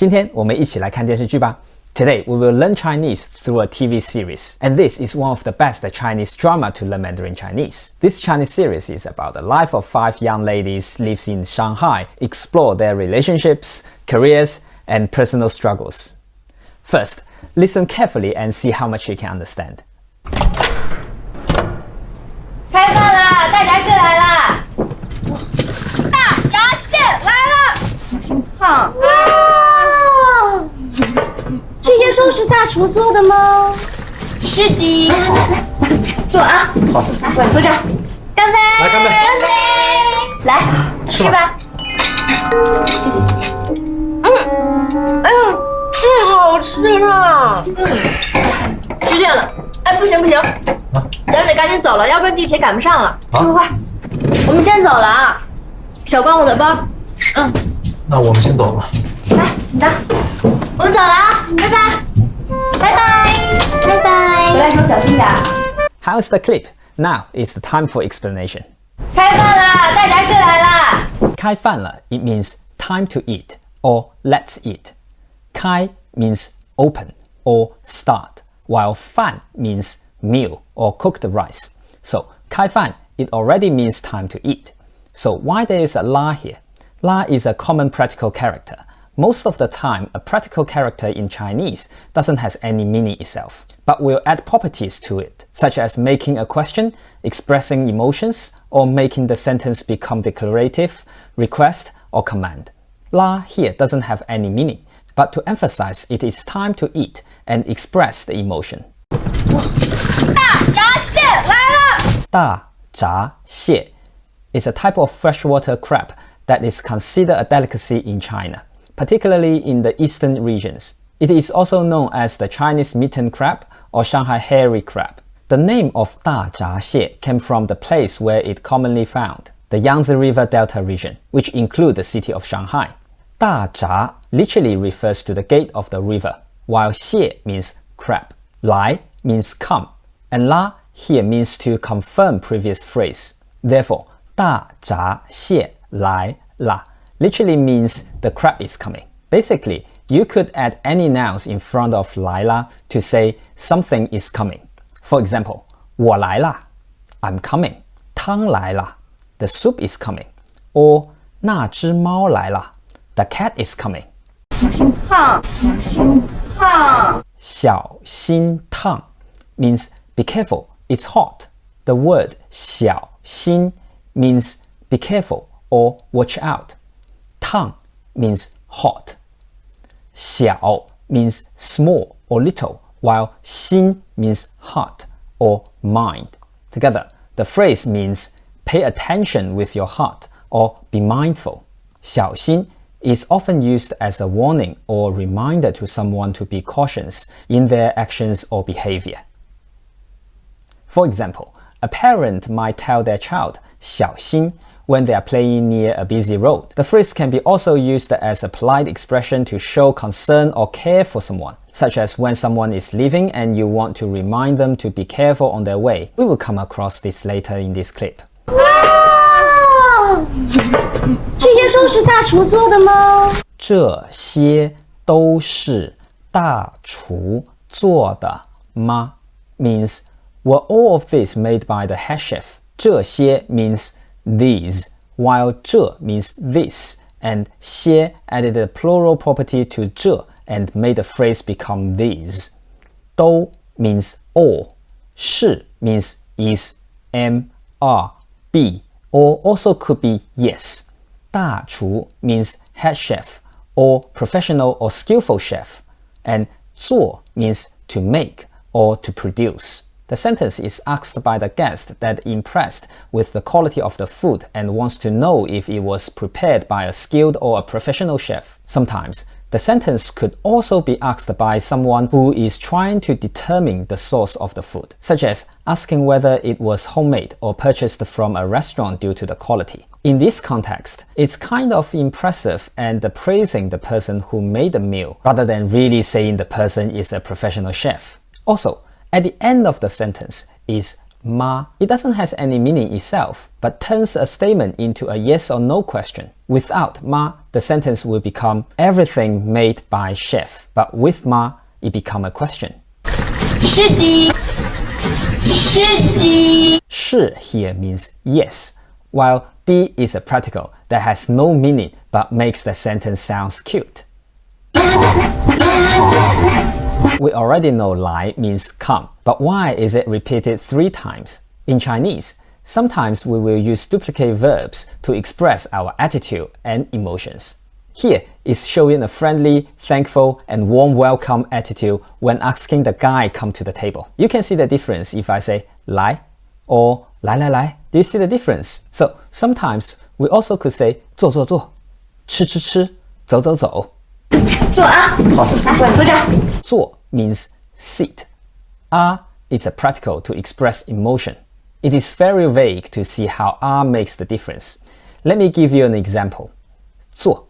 今天我们一起来看电视剧吧。Today, we will learn Chinese through a TV series, and this is one of the best Chinese drama to learn Mandarin Chinese. This Chinese series is about the life of 5 young ladies lives in Shanghai, explore their relationships, careers, and personal struggles. First, listen carefully and see how much you can understand. 开饭啦！大闸蟹来啦！大闸蟹来了！小心烫啊！这些都是大厨做的吗？是的。来，坐啊！好，坐这儿。干杯！来，干杯！干杯！来，吃吧。谢谢。哎呀，太好吃了！是这样的，哎，不行，咱得赶紧走了，要不然地铁赶不上了。快，我们先走了啊！小光，我的包。那我们先走了。来，你的。我们走了啊，拜拜，拜拜，拜拜。回来时候小心点。How's the clip? Now is the time for explanation. 开饭啦！大闸蟹来啦！开饭了 it means time to eat or let's eat. 开 means open or start, while 饭 means meal or cooked rice. So 开饭 it already means time to eat. So why there is a la here? La is a common practical character. Most of the time, a practical character in Chinese doesn't have any meaning itself, but will add properties to it, such as making a question, expressing emotions, or making the sentence become declarative, request, or command. La here doesn't have any meaning, but to emphasize it is time to eat and express the emotion. 大闸蟹来了！大闸蟹 is a type of freshwater crab that is considered a delicacy in China, particularly in the eastern regions. It is also known as the Chinese mitten crab or Shanghai hairy crab. The name of 大闸蟹 came from the place where it commonly found, the Yangtze River Delta region, which include the city of Shanghai. 大闸 literally refers to the gate of the river, while 蟹 means crab. 来 means come, and 啦 here means to confirm previous phrase. Therefore, 大闸蟹来啦 literally means the crab is coming. Basically, you could add any nouns in front of 来啦 to say something is coming. For example, 我来啦 I'm coming. 汤来啦 the soup is coming. Or 那只猫来啦 the cat is coming. 小心烫，小心烫。小心烫 means be careful, it's hot. The word 小心 means be careful or watch out. 烫 means hot. 小 means small or little, while 心 means heart or mind. Together, the phrase means pay attention with your heart or be mindful. 小心 is often used as a warning or reminder to someone to be cautious in their actions or behavior. For example, a parent might tell their child 小心 when they are playing near a busy road. The phrase can be also used as a polite expression to show concern or care for someone, such as when someone is leaving and you want to remind them to be careful on their way. We will come across this later in this clip. 这些都是大厨做的吗？这些都是大厨做的吗 means were all of this made by the head chef. 这些 means these, while 这 means this, and 些 added a plural property to 这 and made the phrase become these. 都 means all. 是 means is, am, are, be, or also could be yes. 大厨 means head chef, or professional or skillful chef, and 做 means to make or to produce. The sentence is asked by the guest that impressed with the quality of the food and wants to know if it was prepared by a skilled or a professional chef. Sometimes, the sentence could also be asked by someone who is trying to determine the source of the food, such as asking whether it was homemade or purchased from a restaurant due to the quality. In this context, it's kind of impressive and praising the person who made the meal, rather than really saying the person is a professional chef. Also, at the end of the sentence is ma, it doesn't have any meaning itself, but turns a statement into a yes or no question. Without ma, the sentence will become everything made by chef, but with ma, it become a question. 是的，是的。是 here means yes, while di is a particle that has no meaning but makes the sentence sounds cute. We already know lai means come, but why is it repeated 3 times? In Chinese, sometimes we will use duplicate verbs to express our attitude and emotions. Here is showing a friendly, thankful, and warm welcome attitude when asking the guy come to the table. You can see the difference if I say 来 or 来. Do you see the difference? So sometimes we also could say 坐坐坐, 吃吃吃, 走走走. 坐啊，来，坐这。坐 means sit. Is a particle to express emotion. It is very vague to see how makes the difference. Let me give you an example. 坐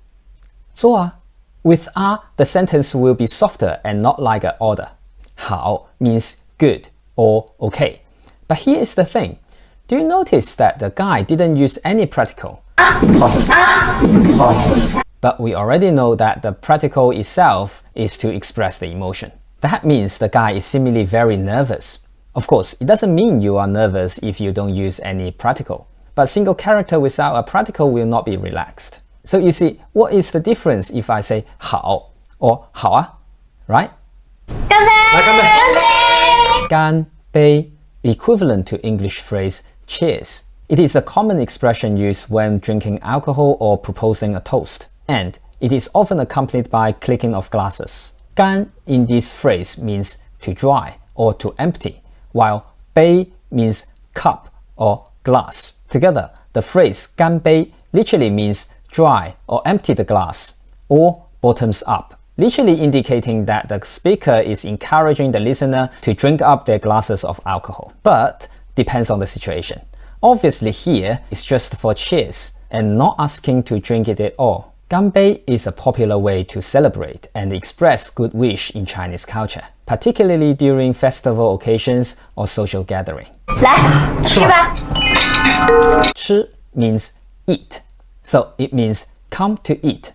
坐啊. With the sentence will be softer and not like an order. 好 means good or okay. But here is the thing. Do you notice that the guy didn't use any particle? But we already know that the particle itself is to express the emotion. That means the guy is seemingly very nervous. Of course, it doesn't mean you are nervous if you don't use any particle. But single character without a particle will not be relaxed. So you see, what is the difference if I say 好 or 好啊, right? 干杯！来干杯！干杯！干杯, equivalent to English phrase cheers. It is a common expression used when drinking alcohol or proposing a toast. And it is often accompanied by clicking of glasses. 干 in this phrase means to dry or to empty, while 杯 means cup or glass. Together, the phrase 干杯 literally means dry or empty the glass, or bottoms up, literally indicating that the speaker is encouraging the listener to drink up their glasses of alcohol. But depends on the situation. Obviously here, it's just for cheers and not asking to drink it at all. 干杯 is a popular way to celebrate and express good wish in Chinese culture, particularly during festival occasions or social gathering. 来，吃吧。吃 means eat, so it means come to eat.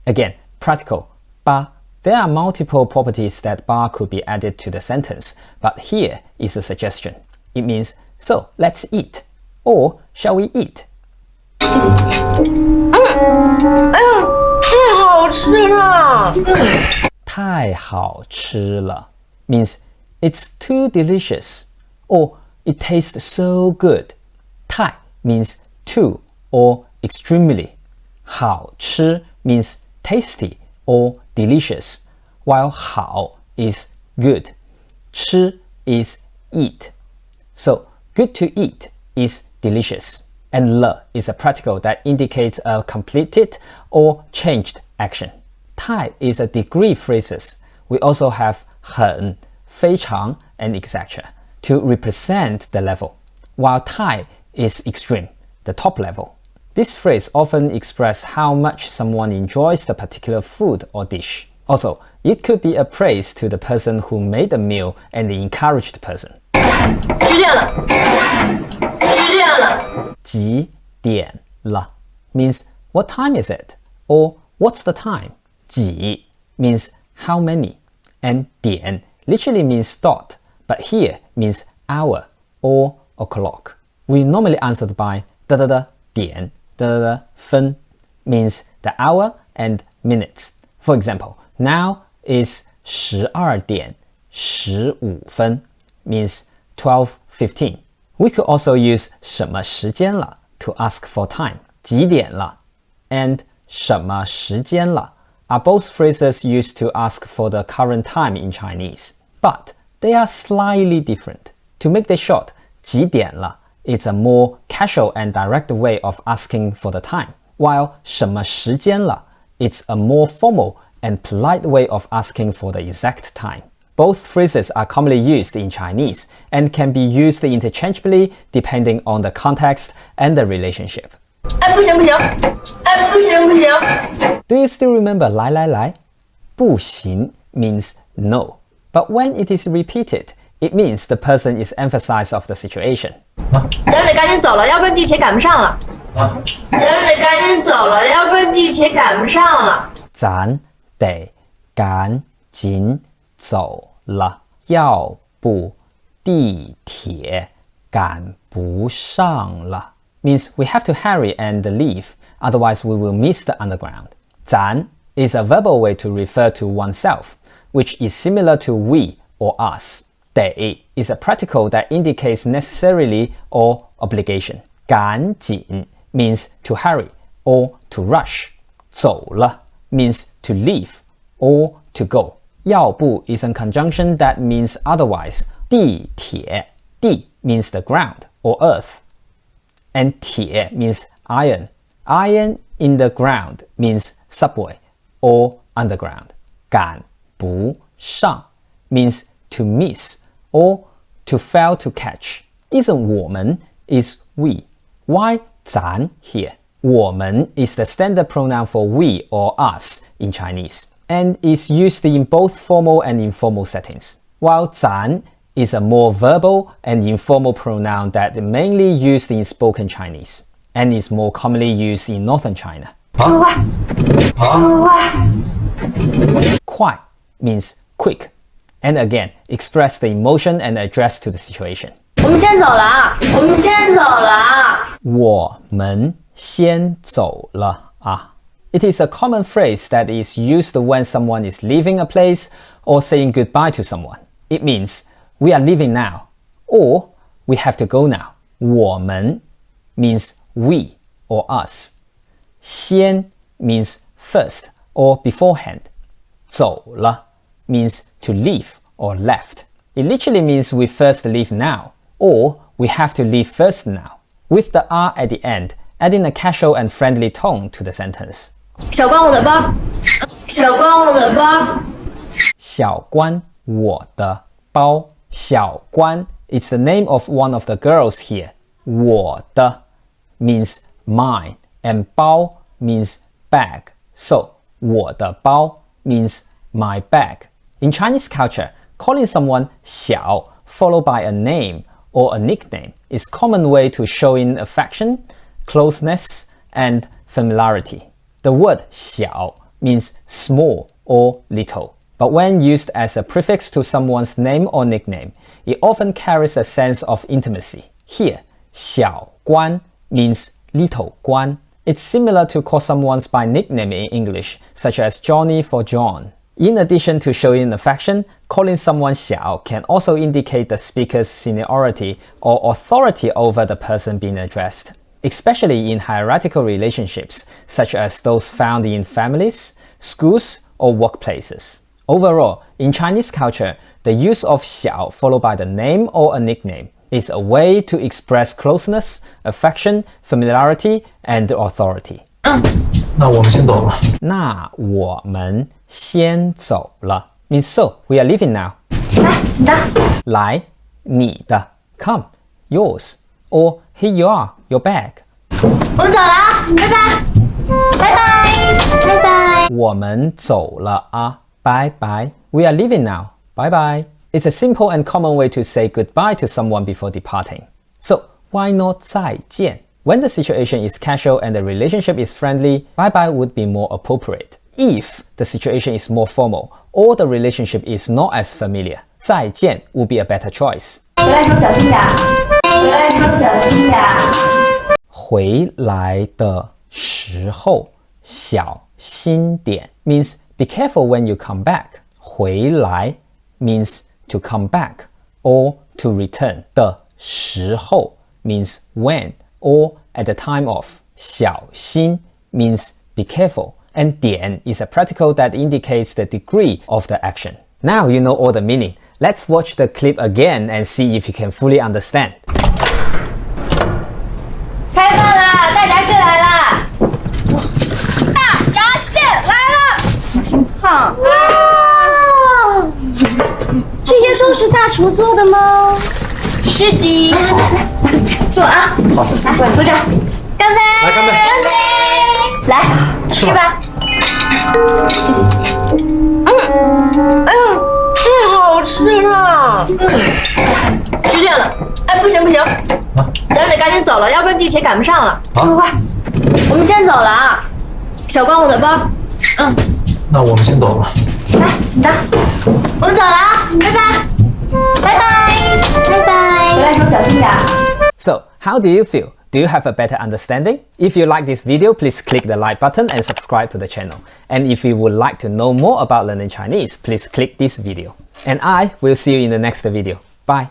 Again, practical, ba. There are multiple properties that ba could be added to the sentence, but here is a suggestion. It means, so let's eat, or shall we eat? 谢谢。哎呀，太好吃了！太好吃了 means it's too delicious, or it tastes so good. 太 means too or extremely. 好吃 means tasty or delicious, while 好 is good. 吃 is eat. So good to eat is delicious. And 了 is a particle that indicates a completed or changed action. 太 is a degree phrases. We also have 很, 非常, and etc. to represent the level, while 太 is extreme, the top level. This phrase often expresses how much someone enjoys the particular food or dish. Also, it could be a praise to the person who made the meal and the encouraged person. 吃电了，吃电了。几点了 means what time is it, or what's the time. 几 means how many, and 点 literally means dot, but here means hour or o'clock. We normally answered by 的的的点的的的分 means the hour and minutes. For example, now is 12点15分 means 12:15. We could also use 什么时间了 to ask for time. 几点了 and 什么时间了 are both phrases used to ask for the current time in Chinese, but they are slightly different. To make this short, 几点了 is a more casual and direct way of asking for the time, while 什么时间了 it's a more formal and polite way of asking for the exact time. Both phrases are commonly used in Chinese and can be used interchangeably depending on the context and the relationship. 哎，不行不行，哎，不行不行。 Do you still remember 来来来? 不行 means no, but when it is repeated, It means the person is emphasized of the situation. 咱得赶紧走了，要不然地铁赶不上了。咱得赶紧走了，要不然地铁赶不上了。咱得赶紧走了，要不地铁赶不上了 means we have to hurry and leave, otherwise we will miss the underground. 咱 is a verbal way to refer to oneself, which is similar to we or us. 得 is a practical that indicates necessarily or obligation. 赶紧 means to hurry or to rush. 走了 means to leave or to go. 要不 is a conjunction that means otherwise. 地铁 地 means the ground or earth. And 铁 means iron. Iron in the ground means subway or underground. 赶不上 means to miss or to fail to catch. Isn't 我们 is we. Why 咱 here? 我们 is the standard pronoun for we or us in Chinese and is used in both formal and informal settings. While 咱 is a more verbal and informal pronoun that is mainly used in spoken Chinese and is more commonly used in northern China. 快 means quick and again express the emotion and address to the situation. 我们先走了啊！我们先走了啊！我们先走了啊。It is a common phrase that is used when someone is leaving a place or saying goodbye to someone. It means we are leaving now or we have to go now. 我们 means we or us. 先 means first or beforehand. 走了 means to leave or left. It literally means we first leave now or we have to leave first now, with the R at the end, adding a casual and friendly tone to the sentence. 小关，我的包。小关，我的包。小关，我的包。小关 is the name of one of the girls here. 我的 means mine and 包 means bag. So 我的包 means my bag. In Chinese culture, calling someone 小 followed by a name or a nickname is a common way to showing affection, closeness, and familiarity. The word 小 means small or little, but when used as a prefix to someone's name or nickname, it often carries a sense of intimacy. Here, 小关 means little 关. It's similar to call someone by nickname in English, such as Johnny for John. In addition to showing affection, calling someone 小 can also indicate the speaker's seniority or authority over the person being addressed, especially in hierarchical relationships, such as those found in families, schools, or workplaces. Overall, in Chinese culture, the use of 小 followed by the name or a nickname is a way to express closeness, affection, familiarity, and authority. 那我们先走了。那我们先走了 means so, we are leaving now. 来，你的。来，你的 come, yours, or here you are, your bag. 我们走了啊，拜拜。拜拜，拜拜。我们走了啊，拜拜。We are leaving now. Bye bye. It's a simple and common way to say goodbye to someone before departing. So why not 再见? When the situation is casual and the relationship is friendly, bye bye would be more appropriate. If the situation is more formal or the relationship is not as familiar, 再见 would be a better choice. 回来时候小心点。回来时候小心点。回来的时候小心点 means be careful when you come back. 回来 means to come back or to return. 的时候 means when or at the time of. 小心 means be careful. And 点 is a practical that indicates the degree of the action. Now you know all the meaning. Let's watch the clip again and see if you can fully understand. 开饭啦！大闸蟹来啦！大闸蟹来了！小心烫！啊！这些都是大厨做的吗？是的。来，坐啊！好，坐这儿。干杯！来干杯！干杯！来，吃吧。谢谢。哎呀，太好吃了！不行，咱们得赶紧走了，要不然地铁赶不上了。快，我们先走了啊！小光，我的包。那我们先走了。来，你的。我们走了啊，拜拜，拜拜。回来时候小心点。So, how do you feel? Do you have a better understanding? If you like this video, please click the like button and subscribe to the channel. And if you would like to know more about learning Chinese, please click this video. And I will see you in the next video. Bye.